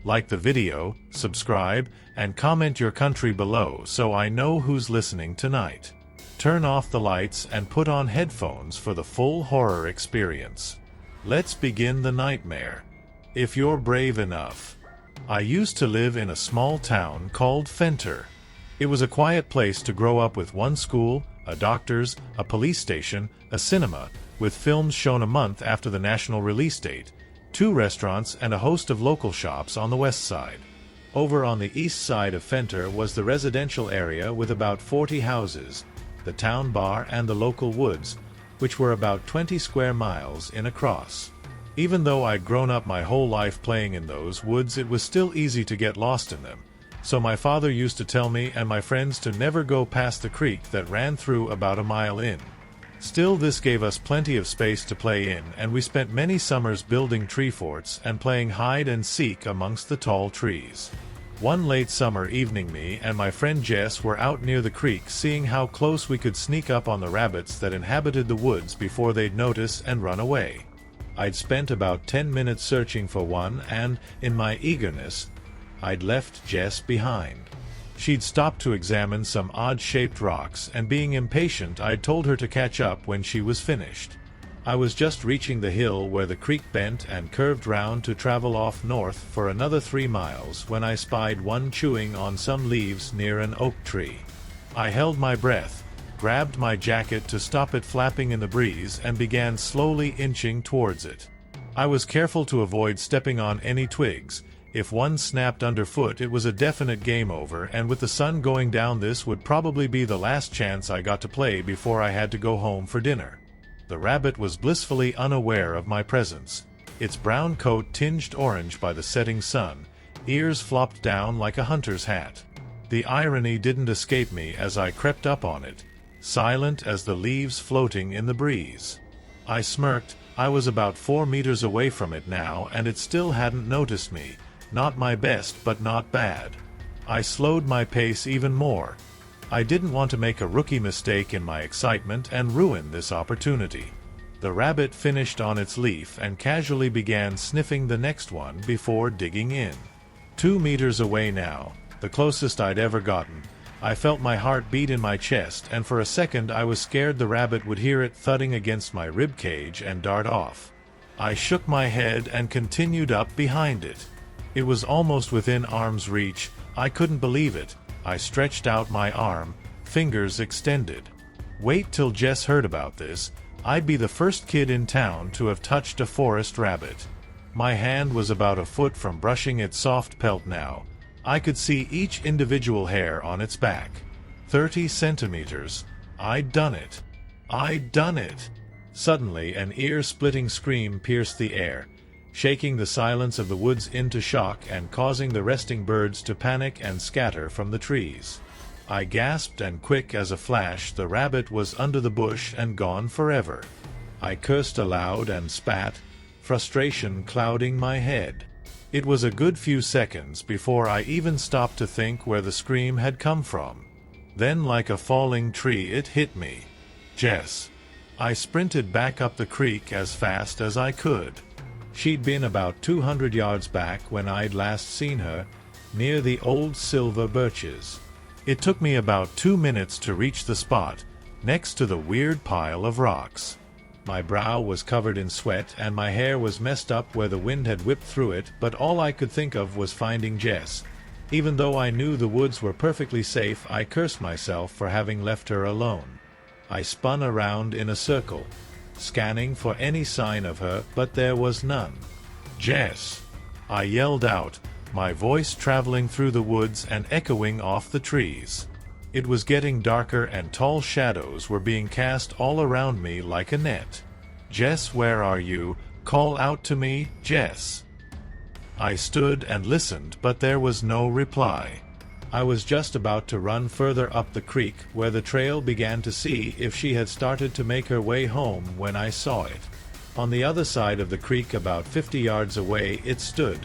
Like the video, subscribe, and comment your country below so I know who's listening tonight. Turn off the lights and put on headphones for the full horror experience. Let's begin the nightmare, if you're brave enough. I used to live in a small town called Fenter. It was a quiet place to grow up with one school, a doctor's, a police station, a cinema, with films shown a month after the national release date, 2 restaurants and a host of local shops on the west side. Over on the east side of Fenter was the residential area with about 40 houses, the town bar and the local woods, which were about 20 square miles in across. Even though I'd grown up my whole life playing in those woods, it was still easy to get lost in them, so my father used to tell me and my friends to never go past the creek that ran through about a mile in. Still, this gave us plenty of space to play in, and we spent many summers building tree forts and playing hide and seek amongst the tall trees. One late summer evening, me and my friend Jess were out near the creek seeing how close we could sneak up on the rabbits that inhabited the woods before they'd notice and run away. I'd spent about 10 minutes searching for one, and, in my eagerness, I'd left Jess behind. She'd stopped to examine some odd-shaped rocks, and being impatient, I'd told her to catch up when she was finished. I was just reaching the hill where the creek bent and curved round to travel off north for another 3 miles when I spied one chewing on some leaves near an oak tree. I held my breath, grabbed my jacket to stop it flapping in the breeze, and began slowly inching towards it. I was careful to avoid stepping on any twigs. If one snapped underfoot, it was a definite game over, and with the sun going down, this would probably be the last chance I got to play before I had to go home for dinner. The rabbit was blissfully unaware of my presence, its brown coat tinged orange by the setting sun, ears flopped down like a hunter's hat. The irony didn't escape me as I crept up on it, silent as the leaves floating in the breeze. I smirked. I was about 4 meters away from it now, and it still hadn't noticed me. Not my best, but not bad. I slowed my pace even more. I didn't want to make a rookie mistake in my excitement and ruin this opportunity. The rabbit finished on its leaf and casually began sniffing the next one before digging in. 2 meters away now, the closest I'd ever gotten, I felt my heart beat in my chest, and for a second I was scared the rabbit would hear it thudding against my rib cage and dart off. I shook my head and continued up behind it. It was almost within arm's reach. I couldn't believe it. I stretched out my arm, fingers extended. Wait till Jess heard about this. I'd be the first kid in town to have touched a forest rabbit. My hand was about a foot from brushing its soft pelt now. I could see each individual hair on its back. 30 centimeters. I'd done it. I'd done it. Suddenly, an ear-splitting scream pierced the air, shaking the silence of the woods into shock and causing the resting birds to panic and scatter from the trees. I gasped, and quick as a flash the rabbit was under the bush and gone forever. I cursed aloud and spat, frustration clouding my head. It was a good few seconds before I even stopped to think where the scream had come from. Then, like a falling tree, it hit me. Jess. I sprinted back up the creek as fast as I could. She'd been about 200 yards back when I'd last seen her, near the old silver birches. It took me about 2 minutes to reach the spot, next to the weird pile of rocks. My brow was covered in sweat and my hair was messed up where the wind had whipped through it, but all I could think of was finding Jess. Even though I knew the woods were perfectly safe, I cursed myself for having left her alone. I spun around in a circle, scanning for any sign of her, but there was none. Jess! I yelled out, my voice traveling through the woods and echoing off the trees. It was getting darker and tall shadows were being cast all around me like a net. Jess, where are you? Call out to me, Jess! I stood and listened, but there was no reply. I was just about to run further up the creek where the trail began to see if she had started to make her way home when I saw it. On the other side of the creek, about 50 yards away, it stood,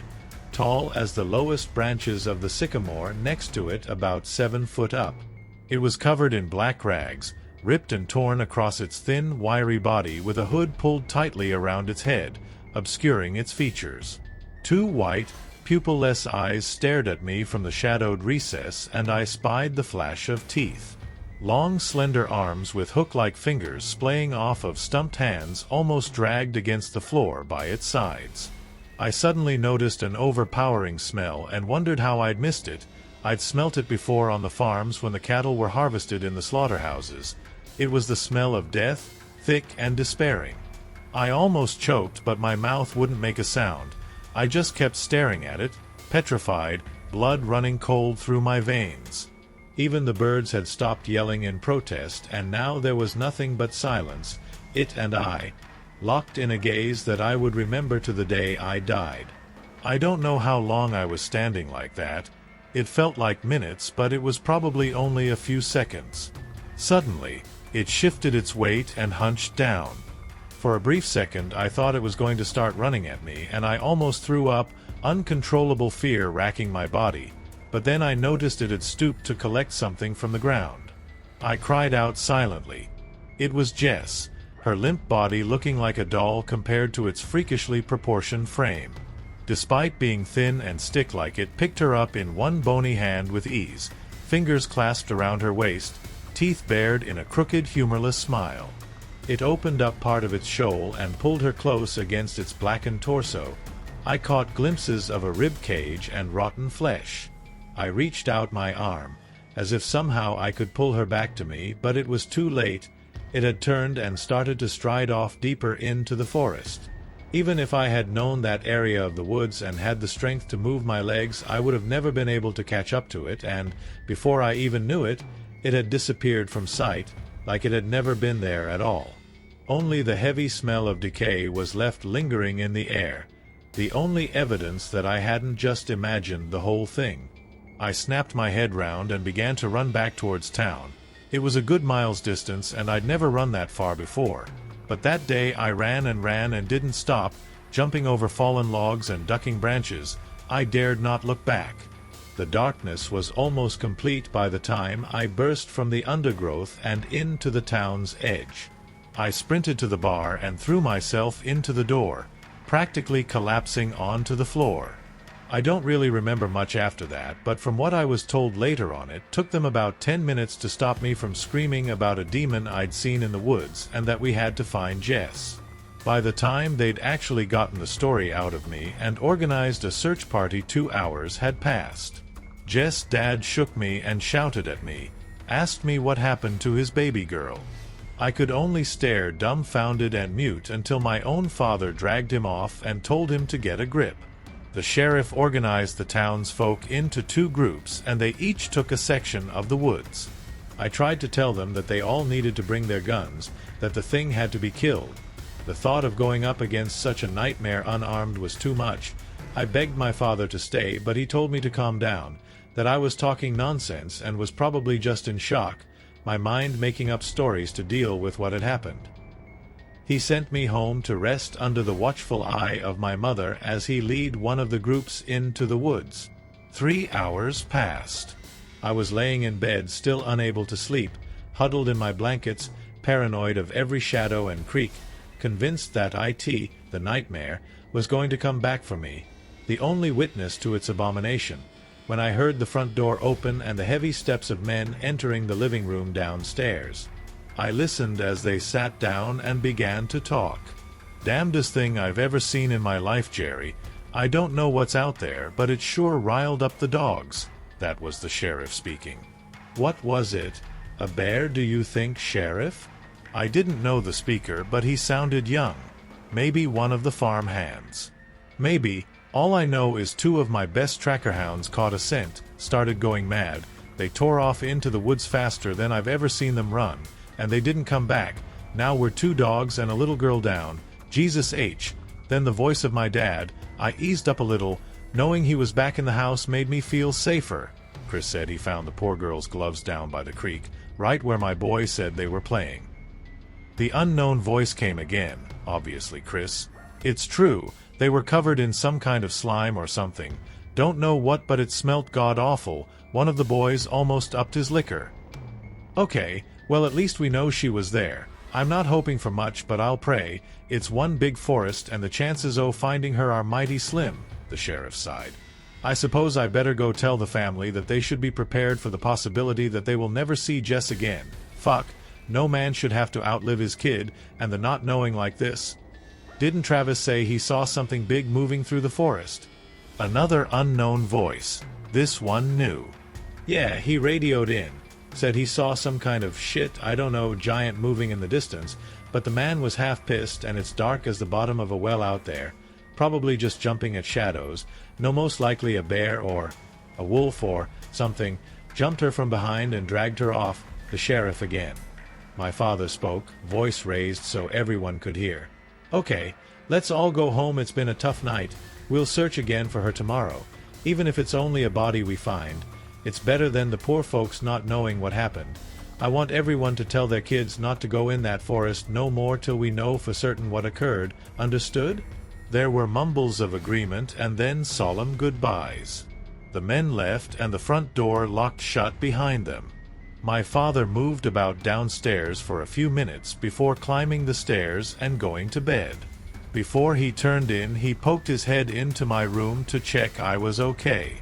tall as the lowest branches of the sycamore next to it, about 7 foot up. It was covered in black rags, ripped and torn across its thin, wiry body, with a hood pulled tightly around its head, obscuring its features. 2 white, pupilless eyes stared at me from the shadowed recess, and I spied the flash of teeth. Long, slender arms with hook-like fingers splaying off of stumped hands almost dragged against the floor by its sides. I suddenly noticed an overpowering smell and wondered how I'd missed it. I'd smelt it before on the farms when the cattle were harvested in the slaughterhouses. It was the smell of death, thick and despairing. I almost choked, but my mouth wouldn't make a sound. I just kept staring at it, petrified, blood running cold through my veins. Even the birds had stopped yelling in protest, and now there was nothing but silence, it and I, locked in a gaze that I would remember to the day I died. I don't know how long I was standing like that. It felt like minutes, but it was probably only a few seconds. Suddenly, it shifted its weight and hunched down. For a brief second I thought it was going to start running at me, and I almost threw up, uncontrollable fear racking my body. But then I noticed it had stooped to collect something from the ground. I cried out silently. It was Jess, her limp body looking like a doll compared to its freakishly proportioned frame. Despite being thin and stick-like, it picked her up in one bony hand with ease, fingers clasped around her waist, teeth bared in a crooked, humorless smile. It opened up part of its shoal and pulled her close against its blackened torso. I caught glimpses of a rib cage and rotten flesh. I reached out my arm, as if somehow I could pull her back to me, but it was too late. It had turned and started to stride off deeper into the forest. Even if I had known that area of the woods and had the strength to move my legs, I would have never been able to catch up to it, and, before I even knew it, it had disappeared from sight, like it had never been there at all. Only the heavy smell of decay was left lingering in the air, the only evidence that I hadn't just imagined the whole thing. I snapped my head round and began to run back towards town. It was a good mile's distance, and I'd never run that far before. But that day I ran and didn't stop, jumping over fallen logs and ducking branches. I dared not look back. The darkness was almost complete by the time I burst from the undergrowth and into the town's edge. I sprinted to the bar and threw myself into the door, practically collapsing onto the floor. I don't really remember much after that, but from what I was told later on, it took them about 10 minutes to stop me from screaming about a demon I'd seen in the woods and that we had to find Jess. By the time they'd actually gotten the story out of me and organized a search party, 2 hours had passed. Jess' dad shook me and shouted at me, asked me what happened to his baby girl. I could only stare dumbfounded and mute until my own father dragged him off and told him to get a grip. The sheriff organized the townsfolk into 2 groups, and they each took a section of the woods. I tried to tell them that they all needed to bring their guns, that the thing had to be killed. The thought of going up against such a nightmare unarmed was too much. I begged my father to stay, but he told me to calm down, that I was talking nonsense and was probably just in shock, my mind making up stories to deal with what had happened. He sent me home to rest under the watchful eye of my mother as he led one of the groups into the woods. 3 hours passed. I was laying in bed, still unable to sleep, huddled in my blankets, paranoid of every shadow and creak, convinced that the nightmare, was going to come back for me, the only witness to its abomination, when I heard the front door open and the heavy steps of men entering the living room downstairs. I listened as they sat down and began to talk. Damnedest thing I've ever seen in my life, Jerry. I don't know what's out there, but it sure riled up the dogs. That was the sheriff speaking. What was it? A bear, do you think, Sheriff? I didn't know the speaker, but he sounded young. Maybe one of the farm hands. Maybe. All I know is 2 of my best tracker hounds caught a scent, started going mad. They tore off into the woods faster than I've ever seen them run, and they didn't come back. Now we're 2 dogs and a little girl down. Jesus H. Then the voice of my dad. I eased up a little. Knowing he was back in the house made me feel safer. Chris said he found the poor girl's gloves down by the creek, right where my boy said they were playing. The unknown voice came again. Obviously, Chris. It's true. They were covered in some kind of slime or something. Don't know what, but it smelt god-awful. One of the boys almost upped his liquor. Okay. Well, at least we know she was there. I'm not hoping for much, but I'll pray. It's one big forest, and the chances of finding her are mighty slim, the sheriff sighed. I suppose I better go tell the family that they should be prepared for the possibility that they will never see Jess again. Fuck, no man should have to outlive his kid, and the not knowing like this. Didn't Travis say he saw something big moving through the forest? Another unknown voice. This one knew. Yeah, he radioed in. Said he saw some kind of shit, I don't know, giant moving in the distance, but the man was half pissed and it's dark as the bottom of a well out there. Probably just jumping at shadows. No, most likely a bear or a wolf or something. Jumped her from behind and dragged her off. The sheriff again. My father spoke, voice raised so everyone could hear. Okay, let's all go home, it's been a tough night. We'll search again for her tomorrow. Even if it's only a body we find. It's better than the poor folks not knowing what happened. I want everyone to tell their kids not to go in that forest no more till we know for certain what occurred. Understood? There were mumbles of agreement and then solemn goodbyes. The men left and the front door locked shut behind them. My father moved about downstairs for a few minutes before climbing the stairs and going to bed. Before he turned in, he poked his head into my room to check I was okay.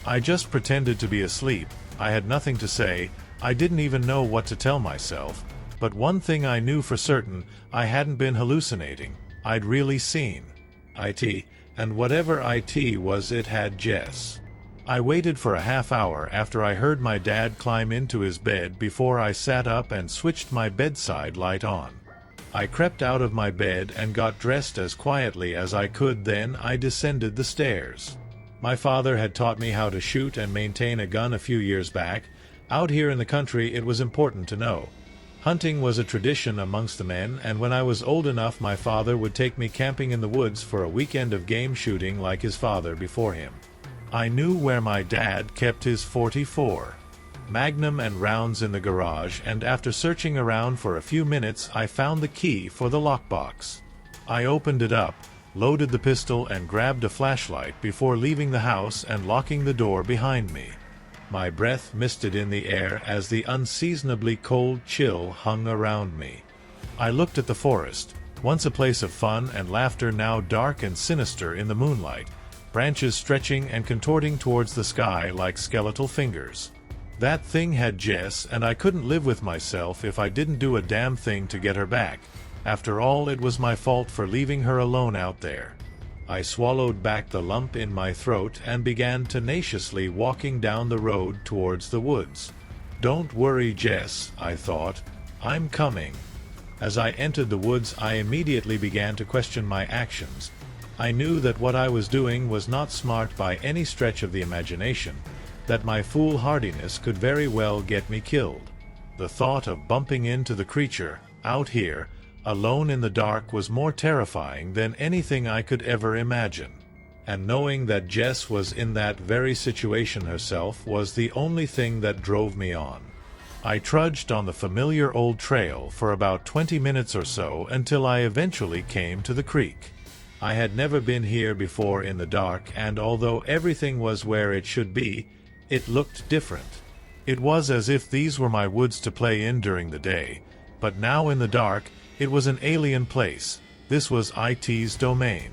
I just pretended to be asleep. I had nothing to say. I didn't even know what to tell myself. But one thing I knew for certain, I hadn't been hallucinating. I'd really seen IT, and whatever IT was, it had Jess. I waited for a half hour after I heard my dad climb into his bed before I sat up and switched my bedside light on. I crept out of my bed and got dressed as quietly as I could, then I descended the stairs. My father had taught me how to shoot and maintain a gun a few years back. Out here in the country it was important to know. Hunting was a tradition amongst the men, and when I was old enough my father would take me camping in the woods for a weekend of game shooting like his father before him. I knew where my dad kept his .44 Magnum and rounds in the garage, and after searching around for a few minutes I found the key for the lockbox. I opened it up, loaded the pistol and grabbed a flashlight before leaving the house and locking the door behind me. My breath misted in the air as the unseasonably cold chill hung around me. I looked at the forest, once a place of fun and laughter, now dark and sinister in the moonlight, branches stretching and contorting towards the sky like skeletal fingers. That thing had Jess, and I couldn't live with myself if I didn't do a damn thing to get her back. After all, it was my fault for leaving her alone out there. I swallowed back the lump in my throat and began tenaciously walking down the road towards the woods. Don't worry, Jess, I thought. I'm coming. As I entered the woods, I immediately began to question my actions. I knew that what I was doing was not smart by any stretch of the imagination, that my foolhardiness could very well get me killed. The thought of bumping into the creature, out here, alone in the dark, was more terrifying than anything I could ever imagine. And knowing that Jess was in that very situation herself was the only thing that drove me on. I trudged on the familiar old trail for about 20 minutes or so until I eventually came to the creek. I had never been here before in the dark, and although everything was where it should be, it looked different. It was as if these were my woods to play in during the day, but now in the dark, it was an alien place. This was IT's domain.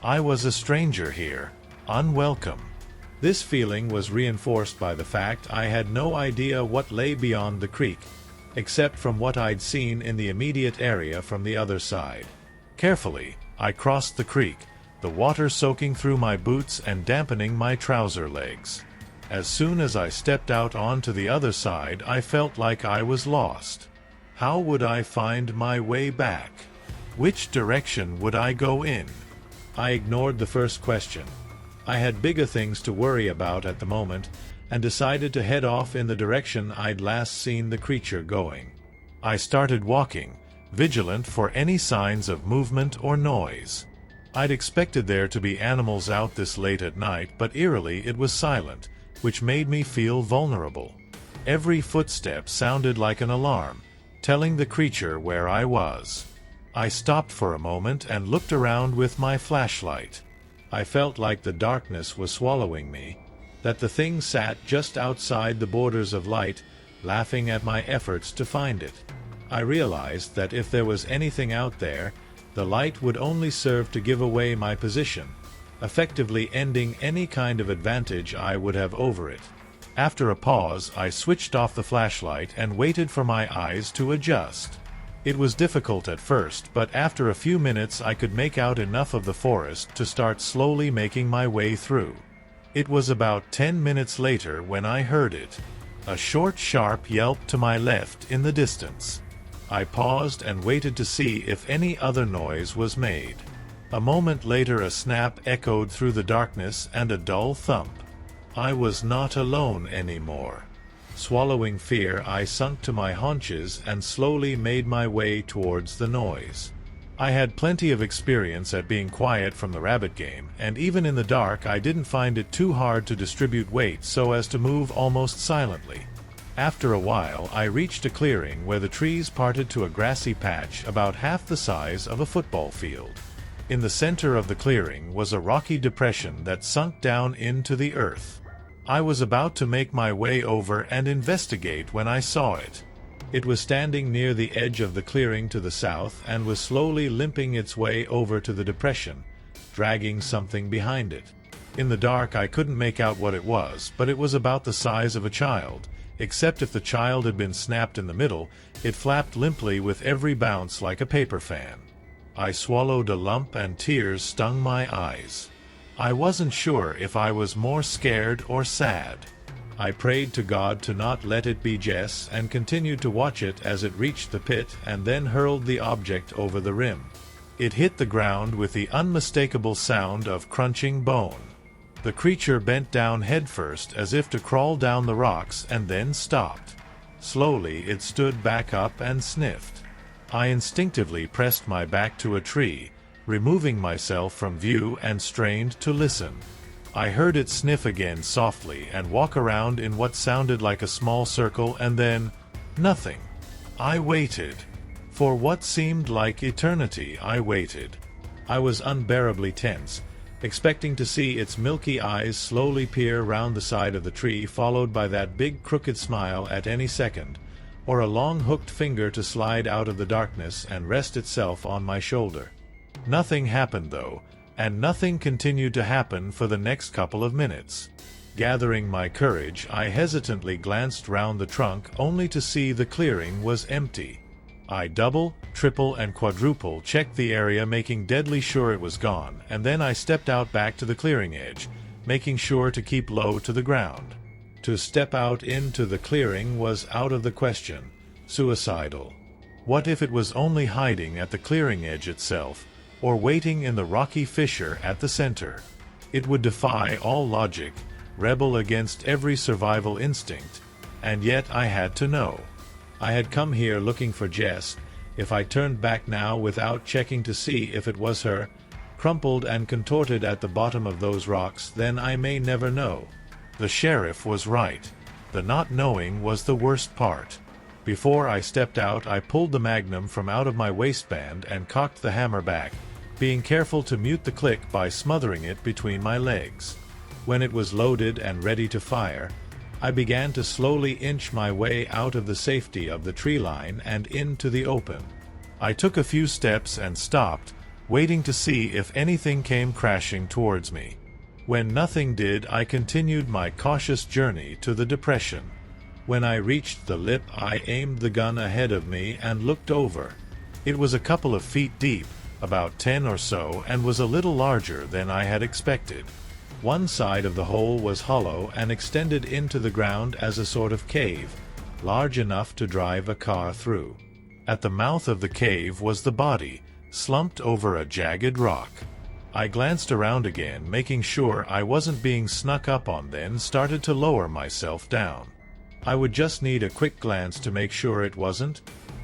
I was a stranger here, unwelcome. This feeling was reinforced by the fact I had no idea what lay beyond the creek, except from what I'd seen in the immediate area from the other side. Carefully, I crossed the creek, the water soaking through my boots and dampening my trouser legs. As soon as I stepped out onto the other side, I felt like I was lost. How would I find my way back? Which direction would I go in? I ignored the first question. I had bigger things to worry about at the moment, and decided to head off in the direction I'd last seen the creature going. I started walking, vigilant for any signs of movement or noise. I'd expected there to be animals out this late at night, but eerily it was silent, which made me feel vulnerable. Every footstep sounded like an alarm, telling the creature where I was. I stopped for a moment and looked around with my flashlight. I felt like the darkness was swallowing me, that the thing sat just outside the borders of light, laughing at my efforts to find it. I realized that if there was anything out there, the light would only serve to give away my position. effectively ending any kind of advantage I would have over it. After a pause, I switched off the flashlight and waited for my eyes to adjust. It was difficult at first, but after a few minutes I could make out enough of the forest to start slowly making my way through. It was about 10 minutes later when I heard it. A short, sharp yelp to my left in the distance. I paused and waited to see if any other noise was made. A moment later a snap echoed through the darkness and a dull thump. I was not alone anymore. Swallowing fear, I sunk to my haunches and slowly made my way towards the noise. I had plenty of experience at being quiet from the rabbit game, and even in the dark I didn't find it too hard to distribute weight so as to move almost silently. After a while I reached a clearing where the trees parted to a grassy patch about half the size of a football field. In the center of the clearing was a rocky depression that sunk down into the earth. I was about to make my way over and investigate when I saw it. It was standing near the edge of the clearing to the south and was slowly limping its way over to the depression, dragging something behind it. In the dark I couldn't make out what it was, but it was about the size of a child, except if the child had been snapped in the middle, it flapped limply with every bounce like a paper fan. I swallowed a lump and tears stung my eyes. I wasn't sure if I was more scared or sad. I prayed to God to not let it be Jess and continued to watch it as it reached the pit and then hurled the object over the rim. It hit the ground with the unmistakable sound of crunching bone. The creature bent down headfirst as if to crawl down the rocks and then stopped. Slowly it stood back up and sniffed. I instinctively pressed my back to a tree, removing myself from view and strained to listen. I heard it sniff again softly and walk around in what sounded like a small circle and then nothing. I waited. For what seemed like eternity I waited. I was unbearably tense, expecting to see its milky eyes slowly peer round the side of the tree, followed by that big crooked smile at any second, or a long hooked finger to slide out of the darkness and rest itself on my shoulder. Nothing happened though, and nothing continued to happen for the next couple of minutes. Gathering my courage, I hesitantly glanced round the trunk only to see the clearing was empty. I double, triple, and quadruple checked the area, making deadly sure it was gone, and then I stepped out back to the clearing edge, making sure to keep low to the ground. To step out into the clearing was out of the question. Suicidal. What if it was only hiding at the clearing edge itself, or waiting in the rocky fissure at the center? It would defy all logic, rebel against every survival instinct, and yet I had to know. I had come here looking for Jess. If I turned back now without checking to see if it was her, crumpled and contorted at the bottom of those rocks, then I may never know. The sheriff was right. The not knowing was the worst part. Before I stepped out, I pulled the magnum from out of my waistband and cocked the hammer back, being careful to mute the click by smothering it between my legs. When it was loaded and ready to fire, I began to slowly inch my way out of the safety of the tree line and into the open. I took a few steps and stopped, waiting to see if anything came crashing towards me. When nothing did, I continued my cautious journey to the depression. When I reached the lip, I aimed the gun ahead of me and looked over. It was a couple of feet deep, about 10 or so, and was a little larger than I had expected. One side of the hole was hollow and extended into the ground as a sort of cave, large enough to drive a car through. At the mouth of the cave was the body, slumped over a jagged rock. I glanced around again, making sure I wasn't being snuck up on, then started to lower myself down. I would just need a quick glance to make sure it wasn't,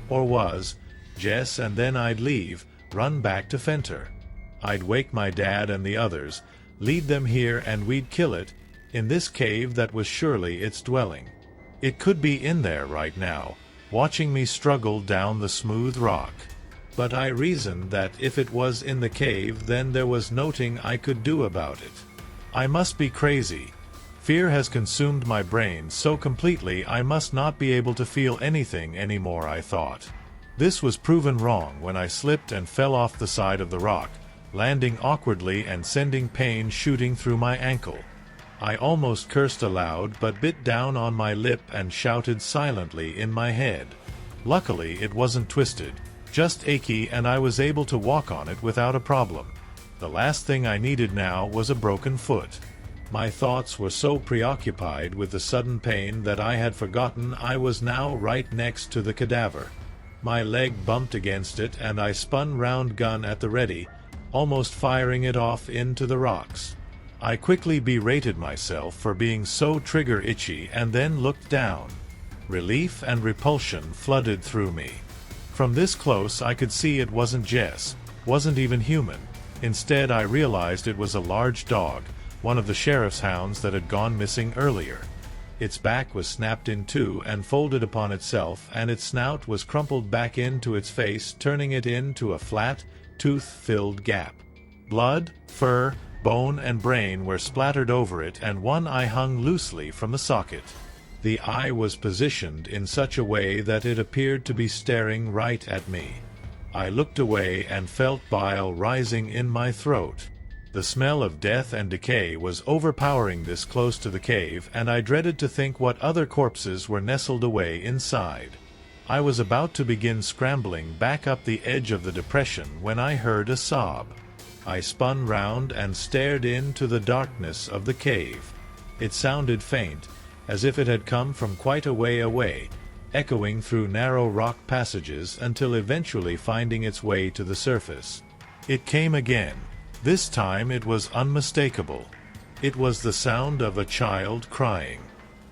or was, Jess, and then I'd leave, run back to Fenter. I'd wake my dad and the others, lead them here, and we'd kill it, in this cave that was surely its dwelling. It could be in there right now, watching me struggle down the smooth rock. But I reasoned that if it was in the cave, then there was nothing I could do about it. I must be crazy. Fear has consumed my brain so completely I must not be able to feel anything anymore, I thought. This was proven wrong when I slipped and fell off the side of the rock, landing awkwardly and sending pain shooting through my ankle. I almost cursed aloud but bit down on my lip and shouted silently in my head. Luckily it wasn't twisted, just achy, and I was able to walk on it without a problem. The last thing I needed now was a broken foot. My thoughts were so preoccupied with the sudden pain that I had forgotten I was now right next to the cadaver. My leg bumped against it and I spun round, gun at the ready, almost firing it off into the rocks. I quickly berated myself for being so trigger itchy and then looked down. Relief and repulsion flooded through me. From this close I could see it wasn't Jess, wasn't even human. Instead I realized it was a large dog, one of the sheriff's hounds that had gone missing earlier. Its back was snapped in two and folded upon itself, and its snout was crumpled back into its face, turning it into a flat, tooth-filled gap. Blood, fur, bone and brain were splattered over it, and one eye hung loosely from the socket. The eye was positioned in such a way that it appeared to be staring right at me. I looked away and felt bile rising in my throat. The smell of death and decay was overpowering this close to the cave, and I dreaded to think what other corpses were nestled away inside. I was about to begin scrambling back up the edge of the depression when I heard a sob. I spun round and stared into the darkness of the cave. It sounded faint, as if it had come from quite a way away, echoing through narrow rock passages until eventually finding its way to the surface. It came again. This time it was unmistakable. It was the sound of a child crying.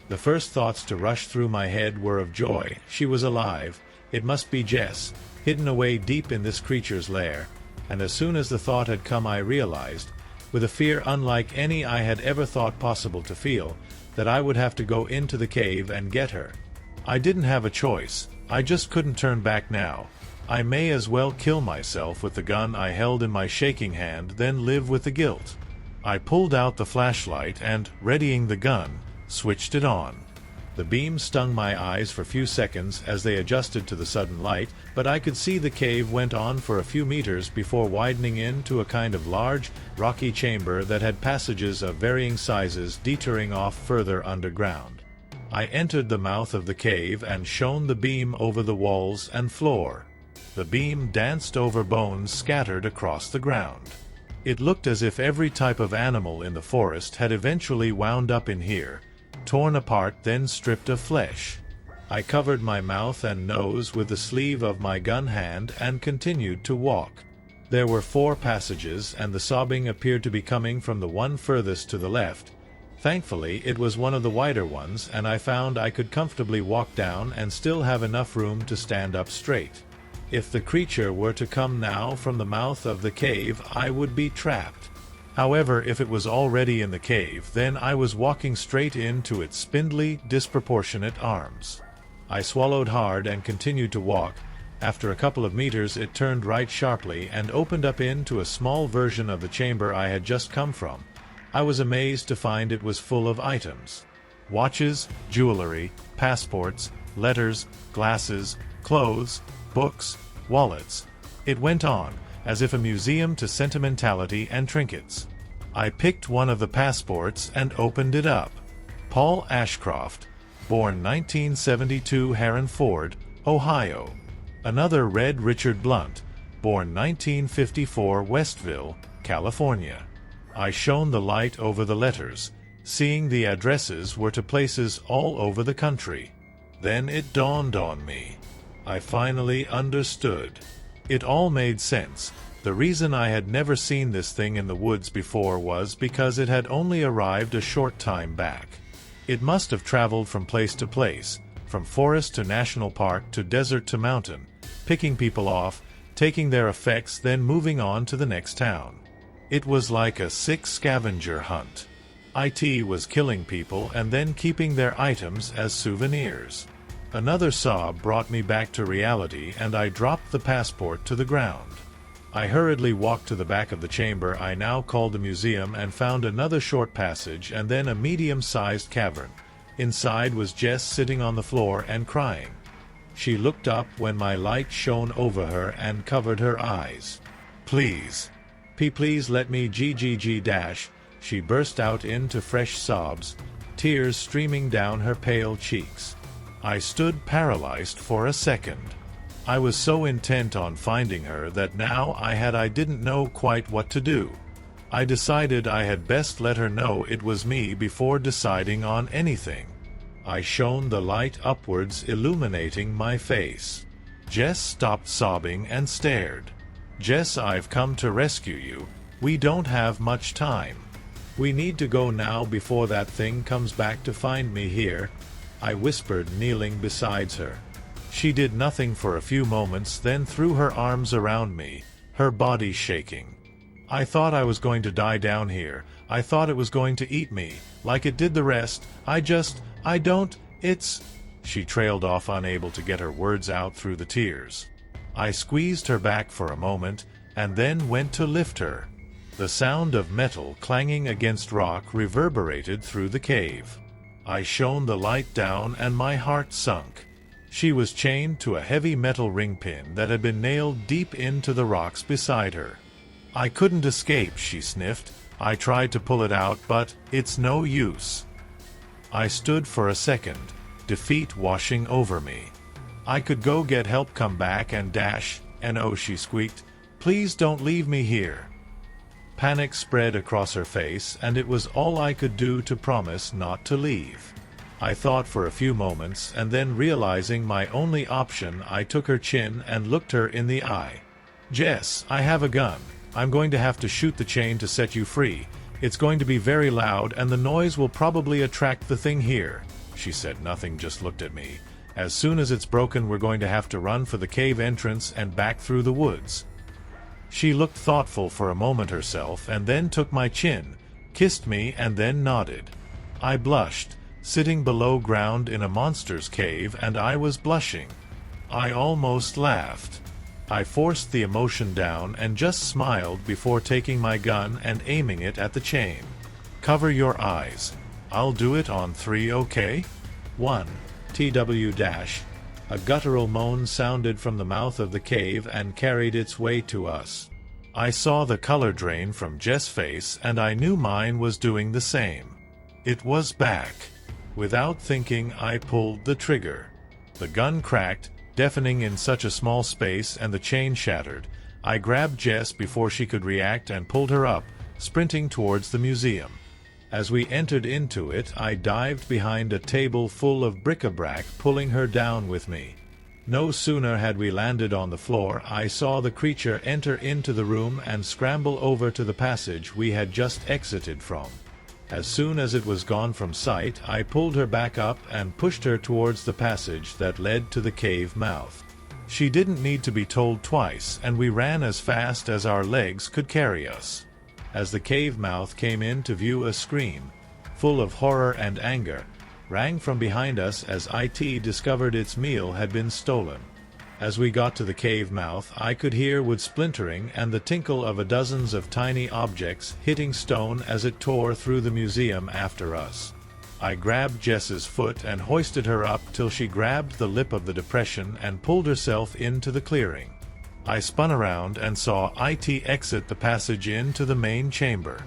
The first thoughts to rush through my head were of joy. She was alive. It must be Jess, hidden away deep in this creature's lair. And as soon as the thought had come, I realized, with a fear unlike any I had ever thought possible to feel, that I would have to go into the cave and get her. I didn't have a choice. I just couldn't turn back now. I may as well kill myself with the gun I held in my shaking hand than live with the guilt. I pulled out the flashlight and, readying the gun, switched it on. The beam stung my eyes for a few seconds as they adjusted to the sudden light, but I could see the cave went on for a few meters before widening into a kind of large, rocky chamber that had passages of varying sizes detouring off further underground. I entered the mouth of the cave and shone the beam over the walls and floor. The beam danced over bones scattered across the ground. It looked as if every type of animal in the forest had eventually wound up in here, torn apart then stripped of flesh. I covered my mouth and nose with the sleeve of my gun hand and continued to walk. There were 4 passages, and the sobbing appeared to be coming from the one furthest to the left. Thankfully, it was one of the wider ones, and I found I could comfortably walk down and still have enough room to stand up straight. If the creature were to come now from the mouth of the cave, I would be trapped. However, if it was already in the cave, then I was walking straight into its spindly, disproportionate arms. I swallowed hard and continued to walk. After a couple of meters it turned right sharply and opened up into a small version of the chamber I had just come from. I was amazed to find it was full of items. Watches, jewelry, passports, letters, glasses, clothes, books, wallets. It went on, as if a museum to sentimentality and trinkets. I picked one of the passports and opened it up. Paul Ashcroft, born 1972, Heron Ford, Ohio. Another Red Richard Blunt, born 1954, Westville, California. I shone the light over the letters, seeing the addresses were to places all over the country. Then it dawned on me. I finally understood. It all made sense. The reason I had never seen this thing in the woods before was because it had only arrived a short time back. It must have traveled from place to place, from forest to national park to desert to mountain, picking people off, taking their effects, then moving on to the next town. It was like a sick scavenger hunt. IT was killing people and then keeping their items as souvenirs. Another sob brought me back to reality, and I dropped the passport to the ground. I hurriedly walked to the back of the chamber I now called a museum and found another short passage and then a medium-sized cavern. Inside was Jess sitting on the floor and crying. She looked up when my light shone over her and covered her eyes. "Please," Please let me GGG dash." She burst out into fresh sobs, tears streaming down her pale cheeks. I stood paralyzed for a second. I was so intent on finding her that now I didn't know quite what to do. I decided I had best let her know it was me before deciding on anything. I shone the light upwards, illuminating my face. Jess stopped sobbing and stared. "Jess, I've come to rescue you. We don't have much time. We need to go now before that thing comes back to find me here," I whispered, kneeling beside her. She did nothing for a few moments, then threw her arms around me, her body shaking. "I thought I was going to die down here. I thought it was going to eat me, like it did the rest. It's—" She trailed off, unable to get her words out through the tears. I squeezed her back for a moment, and then went to lift her. The sound of metal clanging against rock reverberated through the cave. I shone the light down and my heart sunk. She was chained to a heavy metal ring pin that had been nailed deep into the rocks beside her. "I couldn't escape," she sniffed. "I tried to pull it out, but it's no use." I stood for a second, defeat washing over me. "I could go get help, come back and dash, and oh," she squeaked, "please don't leave me here." Panic spread across her face, and it was all I could do to promise not to leave. I thought for a few moments, and then realizing my only option, I took her chin and looked her in the eye. "Jess, I have a gun. I'm going to have to shoot the chain to set you free. It's going to be very loud, and the noise will probably attract the thing here." She said nothing, just looked at me. "As soon as it's broken, we're going to have to run for the cave entrance and back through the woods." She looked thoughtful for a moment herself, and then took my chin, kissed me, and then nodded. I blushed, sitting below ground in a monster's cave, and I was blushing. I almost laughed. I forced the emotion down and just smiled before taking my gun and aiming it at the chain. "Cover your eyes. I'll do it on 3, okay? 1, TW dash." A guttural moan sounded from the mouth of the cave and carried its way to us. I saw the color drain from Jess' face, and I knew mine was doing the same. It was back. Without thinking, I pulled the trigger. The gun cracked, deafening in such a small space, and the chain shattered. I grabbed Jess before she could react and pulled her up, sprinting towards the museum. As we entered into it, I dived behind a table full of bric-a-brac, pulling her down with me. No sooner had we landed on the floor, I saw the creature enter into the room and scramble over to the passage we had just exited from. As soon as it was gone from sight, I pulled her back up and pushed her towards the passage that led to the cave mouth. She didn't need to be told twice, and we ran as fast as our legs could carry us. As the cave mouth came into view, a scream, full of horror and anger, rang from behind us as IT discovered its meal had been stolen. As we got to the cave mouth, I could hear wood splintering and the tinkle of dozens of tiny objects hitting stone as it tore through the museum after us. I grabbed Jess's foot and hoisted her up till she grabbed the lip of the depression and pulled herself into the clearing. I spun around and saw IT exit the passage into the main chamber.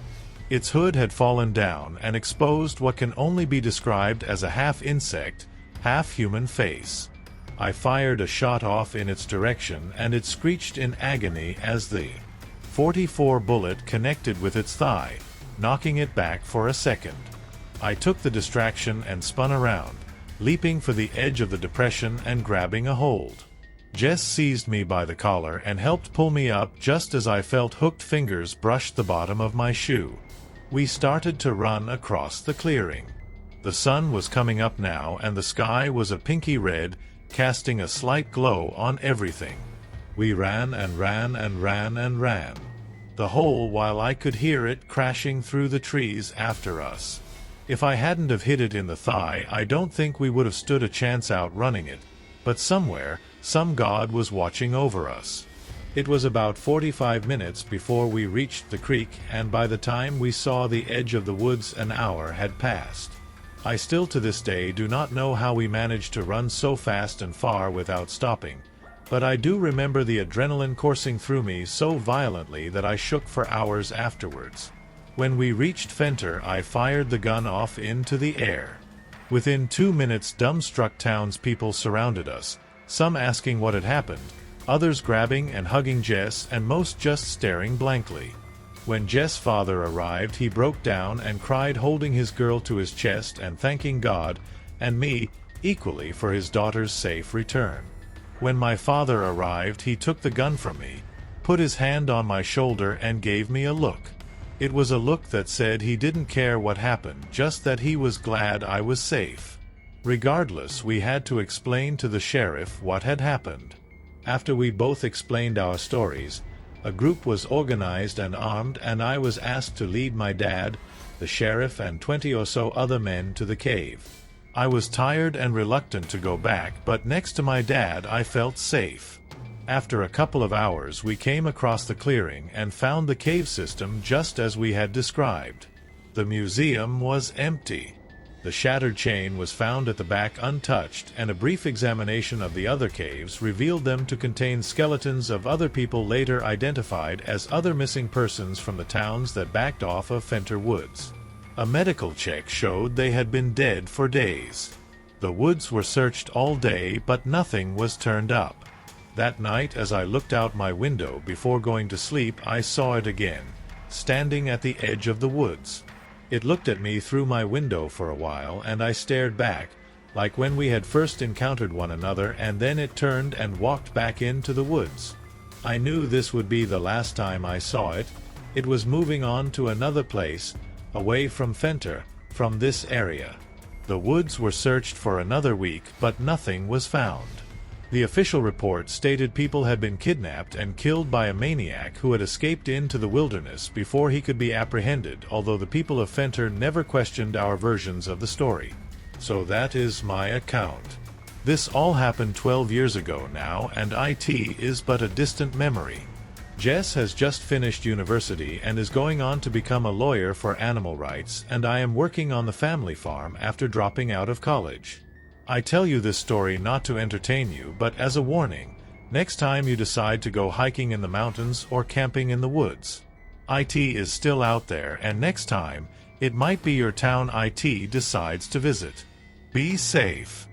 Its hood had fallen down and exposed what can only be described as a half-insect, half-human face. I fired a shot off in its direction, and it screeched in agony as the .44 bullet connected with its thigh, knocking it back for a second. I took the distraction and spun around, leaping for the edge of the depression and grabbing a hold. Jess seized me by the collar and helped pull me up just as I felt hooked fingers brush the bottom of my shoe. We started to run across the clearing. The sun was coming up now, and the sky was a pinky red, casting a slight glow on everything. We ran and ran and ran and ran, the whole while I could hear it crashing through the trees after us. If I hadn't have hit it in the thigh, I don't think we would have stood a chance outrunning it, but somewhere, some god was watching over us. It was about 45 minutes before we reached the creek, and by the time we saw the edge of the woods, an hour had passed. I still to this day do not know how we managed to run so fast and far without stopping. But I do remember the adrenaline coursing through me so violently that I shook for hours afterwards. When we reached Fenter, I fired the gun off into the air. Within 2 minutes, dumbstruck townspeople surrounded us, some asking what had happened, others grabbing and hugging Jess, and most just staring blankly. When Jess' father arrived, he broke down and cried, holding his girl to his chest and thanking God, and me, equally, for his daughter's safe return. When my father arrived, he took the gun from me, put his hand on my shoulder, and gave me a look. It was a look that said he didn't care what happened, just that he was glad I was safe. Regardless, we had to explain to the sheriff what had happened. After we both explained our stories, a group was organized and armed, and I was asked to lead my dad, the sheriff, and 20 or so other men to the cave. I was tired and reluctant to go back, but next to my dad I felt safe. After a couple of hours, we came across the clearing and found the cave system just as we had described. The museum was empty. The shattered chain was found at the back untouched, and a brief examination of the other caves revealed them to contain skeletons of other people later identified as other missing persons from the towns that backed off of Fenter Woods. A medical check showed they had been dead for days. The woods were searched all day, but nothing was turned up. That night, as I looked out my window before going to sleep, I saw it again, standing at the edge of the woods. It looked at me through my window for a while, and I stared back, like when we had first encountered one another, and then it turned and walked back into the woods. I knew this would be the last time I saw it. It was moving on to another place, away from Fenter, from this area. The woods were searched for another week, but nothing was found. The official report stated people had been kidnapped and killed by a maniac who had escaped into the wilderness before he could be apprehended, although the people of Fenter never questioned our versions of the story. So that is my account. This all happened 12 years ago now, and IT is but a distant memory. Jess has just finished university and is going on to become a lawyer for animal rights, and I am working on the family farm after dropping out of college. I tell you this story not to entertain you, but as a warning, next time you decide to go hiking in the mountains or camping in the woods. IT is still out there, and next time, it might be your town IT decides to visit. Be safe.